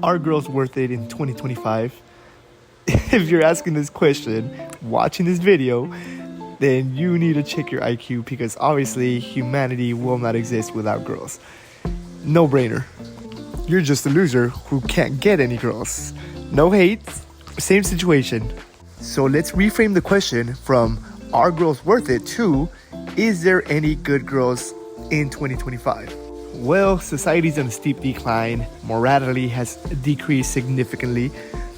Are girls worth it in 2025? If you're asking this question, watching this video, then you need to check your IQ because obviously humanity will not exist without girls. No brainer. You're just a loser who can't get any girls. No hate, same situation. So let's reframe the question from are girls worth it to is there any good girls in 2025? Well, society's on a steep decline. Morality has decreased significantly.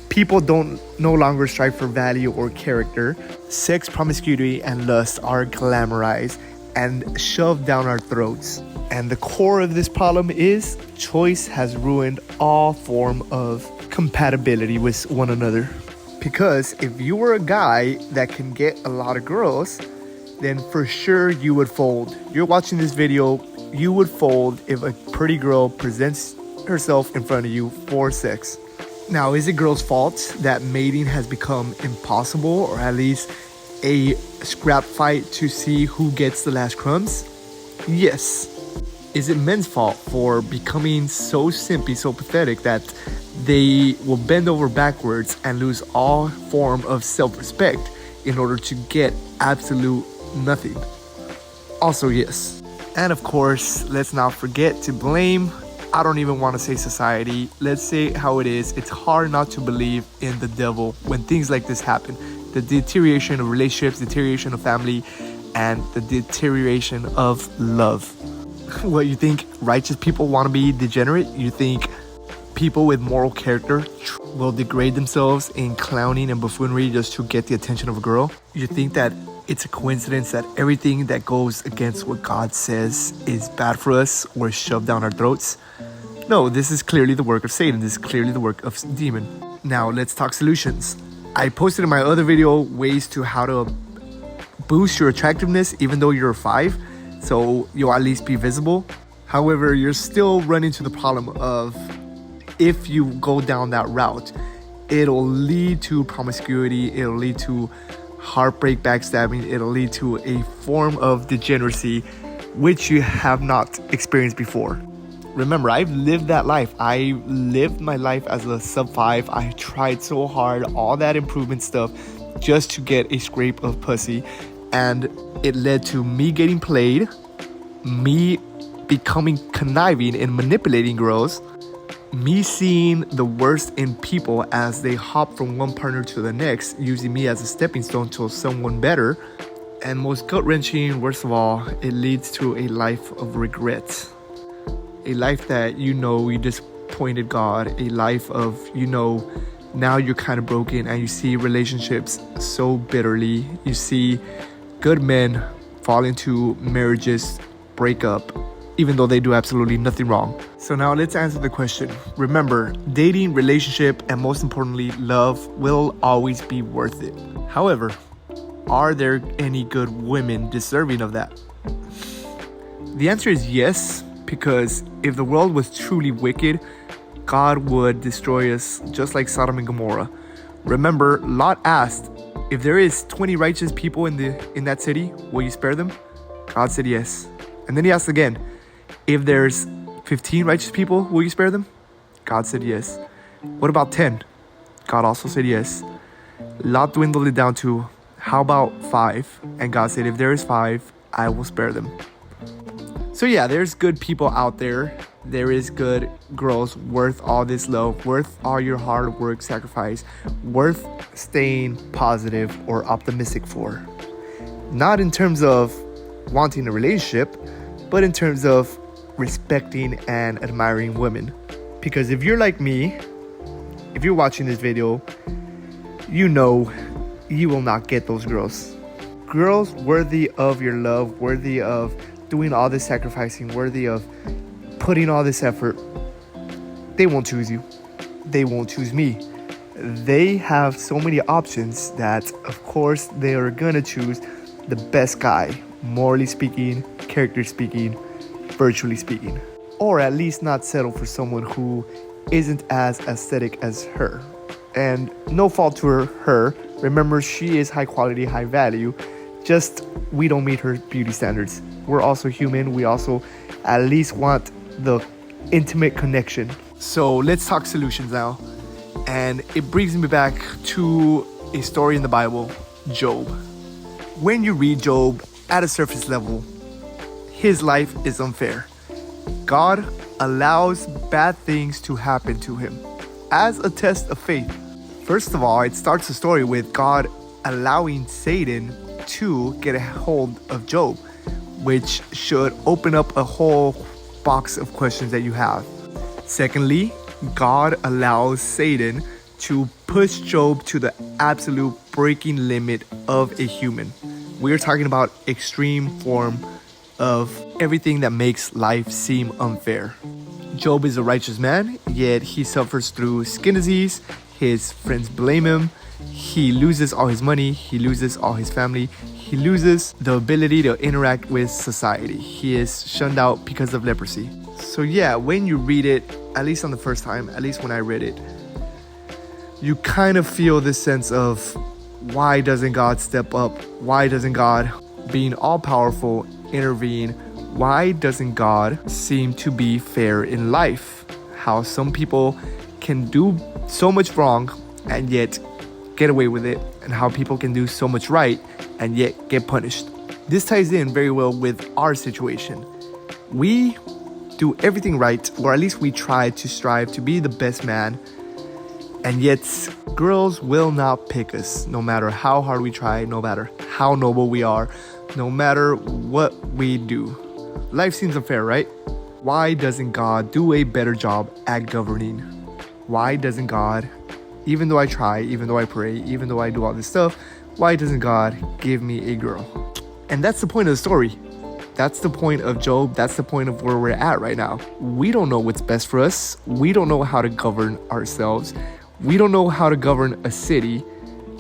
People don't no longer strive for value or character. Sex, promiscuity, and lust are glamorized and shoved down our throats. And the core of this problem is choice has ruined all form of compatibility with one another. Because if you were a guy that can get a lot of girls, then for sure you would fold. You're watching this video, you would fold if a pretty girl presents herself in front of you for sex. Now, is it girls' fault that mating has become impossible, or at least a scrap fight to see who gets the last crumbs? Yes. Is it men's fault for becoming so simpy, so pathetic that they will bend over backwards and lose all form of self-respect in order to get absolute nothing? Also, yes. And of course, let's not forget to blame, I don't even want to say society. Let's say how it is. It's hard not to believe in the devil when things like this happen. The deterioration of relationships, deterioration of family, and the deterioration of love. What, you think righteous people want to be degenerate? You think people with moral character will degrade themselves in clowning and buffoonery just to get the attention of a girl? You think that it's a coincidence that everything that goes against what God says is bad for us or shoved down our throats? No, this is clearly the work of Satan. This is clearly the work of demon. Now, let's talk solutions. I posted in my other video ways to how to boost your attractiveness even though you're a 5, so you'll at least be visible. However, you're still running into the problem of if you go down that route, it'll lead to promiscuity, it'll lead to heartbreak, backstabbing, it'll lead to a form of degeneracy which you have not experienced before. Remember, I've lived that life. I lived my life as a sub 5. I tried so hard, all that improvement stuff, just to get a scrape of pussy. And it led to me getting played, me becoming conniving and manipulating girls, me seeing the worst in people as they hop from one partner to the next, using me as a stepping stone to someone better. And most gut-wrenching, worst of all, it leads to a life of regret. A life that you disappointed God. A life of, now you're kind of broken and you see relationships so bitterly. You see good men fall into marriages, break up, even though they do absolutely nothing wrong. So now let's answer the question. Remember, dating, relationship, and most importantly, love will always be worth it. However, are there any good women deserving of that? The answer is yes, because if the world was truly wicked, God would destroy us just like Sodom and Gomorrah. Remember, Lot asked, if there is 20 righteous people in that city, will you spare them? God said yes. And then he asked again, if there's 15 righteous people, will you spare them? God said yes. What about 10? God also said yes. Lot dwindled it down to, how about 5? And God said, if there is 5, I will spare them. So yeah, there's good people out there. There is good girls worth all this love, worth all your hard work, sacrifice, worth staying positive or optimistic for. Not in terms of wanting a relationship, but in terms of respecting and admiring women. Because if you're like me, if you're watching this video, you know you will not get those girls. Girls worthy of your love, worthy of doing all this sacrificing, worthy of putting all this effort, they won't choose you. They won't choose me. They have so many options that, of course, they are gonna choose the best guy, morally speaking, character speaking, virtually speaking. Or at least not settle for someone who isn't as aesthetic as her. And no fault to her. Remember, she is high quality, high value. Just we don't meet her beauty standards. We're also human. We also at least want the intimate connection. So let's talk solutions now. And it brings me back to a story in the Bible, Job. When you read Job at a surface level, his life is unfair. God allows bad things to happen to him as a test of faith. First of all, it starts the story with God allowing Satan to get a hold of Job, which should open up a whole box of questions that you have. Secondly, God allows Satan to push Job to the absolute breaking limit of a human. We're talking about extreme form of everything that makes life seem unfair. Job is a righteous man, yet he suffers through skin disease. His friends blame him. He loses all his money. He loses all his family. He loses the ability to interact with society. He is shunned out because of leprosy. So yeah, when you read it, at least on the first time, at least when I read it, you kind of feel this sense of, why doesn't God step up? Why doesn't God, being all-powerful, intervene? Why doesn't God seem to be fair in life? How some people can do so much wrong and yet get away with it, and how people can do so much right and yet get punished. This ties in very well with our situation. We do everything right, or at least we try to strive to be the best man, and yet girls will not pick us no matter how hard we try, no matter how noble we are, no matter what we do. Life seems unfair, right? Why doesn't God do a better job at governing? Why doesn't God, even though I try, even though I pray, even though I do all this stuff, why doesn't God give me a girl? And that's the point of the story. That's the point of Job. That's the point of where we're at right now. We don't know what's best for us. We don't know how to govern ourselves. We don't know how to govern a city,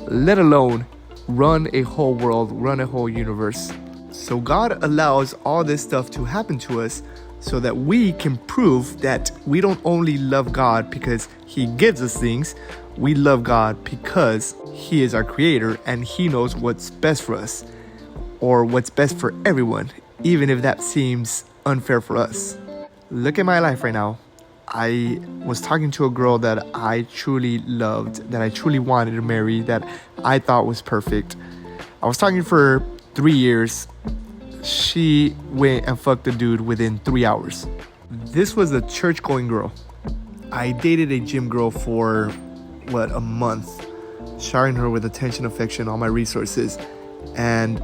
let alone run a whole world, run a whole universe. So God allows all this stuff to happen to us so that we can prove that we don't only love God because He gives us things. We love God because He is our creator and He knows what's best for us, or what's best for everyone, even if that seems unfair for us. Look at my life right now. I was talking to a girl that I truly loved, that I truly wanted to marry, that I thought was perfect. I was talking for 3 years. She went and fucked the dude within 3 hours. This was a church-going girl. I dated a gym girl for, a month, showering her with attention, affection, all my resources. And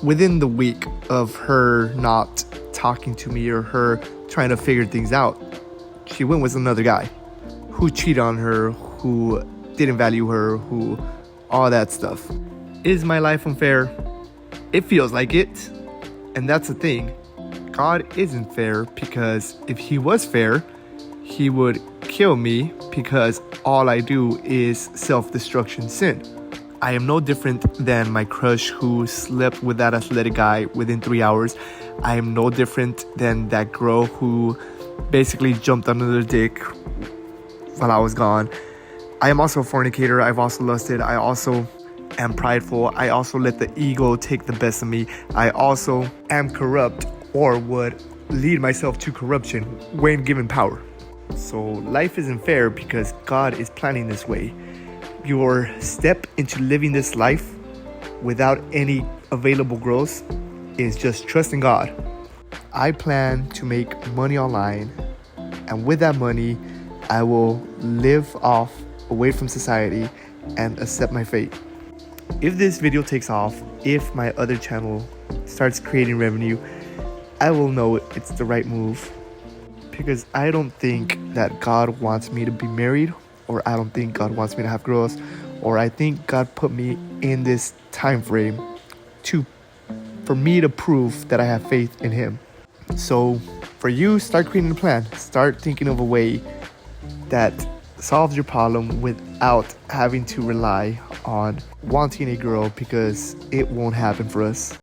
within the week of her not talking to me or her trying to figure things out, she went with another guy who cheated on her, who didn't value her, who all that stuff. Is my life unfair? It feels like it. And that's the thing. God isn't fair, because if He was fair, He would kill me, because all I do is self-destruction sin. I am no different than my crush who slept with that athletic guy within 3 hours. I am no different than that girl who basically jumped under the dick while I was gone. I am also a fornicator. I've also lusted. I also am prideful. I also let the ego take the best of me. I also am corrupt, or would lead myself to corruption when given power. So life isn't fair because God is planning this way. Your step into living this life without any available growth is just trusting God. I plan to make money online, and with that money, I will live off away from society and accept my fate. If this video takes off, if my other channel starts creating revenue, I will know it's the right move, because I don't think that God wants me to be married, or I don't think God wants me to have girls, or I think God put me in this time frame for me to prove that I have faith in Him. So for you, start creating a plan. Start thinking of a way that solves your problem without having to rely on wanting a girl, because it won't happen for us.